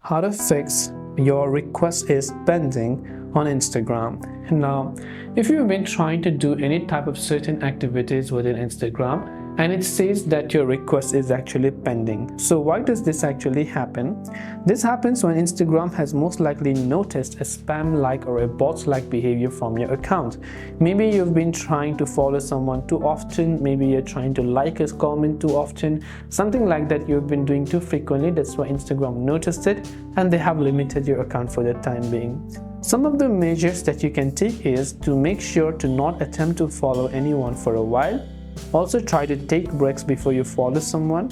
How to fix your request is pending on Instagram. Now, if you've been trying to do any type of certain activities within Instagram and it says that your request is actually pending, so why does this actually happen? This happens when Instagram has most likely noticed a spam-like or a bot-like behavior from your account. Maybe you've been trying to follow someone too often, maybe you're trying to like a comment too often, something like that you've been doing too frequently. That's why Instagram noticed it and they have limited your account for the time being. Some of the measures that you can take is to make sure to not attempt to follow anyone for a while. Also try to take breaks before you follow someone.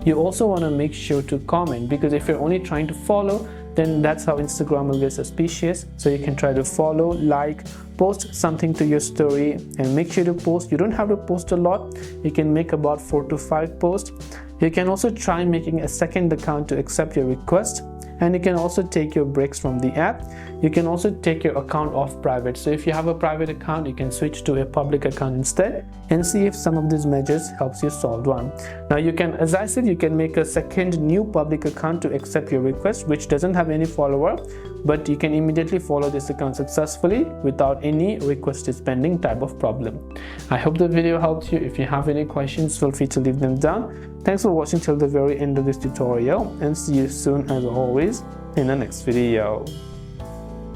You also want to make sure to comment, because if you're only trying to follow, then that's how Instagram will get suspicious. So you can try to follow, like, post something to your story, and make sure to post. You don't have to post a lot. You can make about 4 to 5 posts. You can also try making a second account to accept your request. And you can also take your breaks from the app. You can also take your account off private. So if you have a private account, you can switch to a public account instead and see if some of these measures helps you solve one. Now you can, as I said, you can make a second new public account to accept your request, which doesn't have any follower, but you can immediately follow this account successfully without any request is pending type of problem. I hope the video helped you. If you have any questions, feel free to leave them down. Thanks for watching till the very end of this tutorial, and see you soon as always in the next video.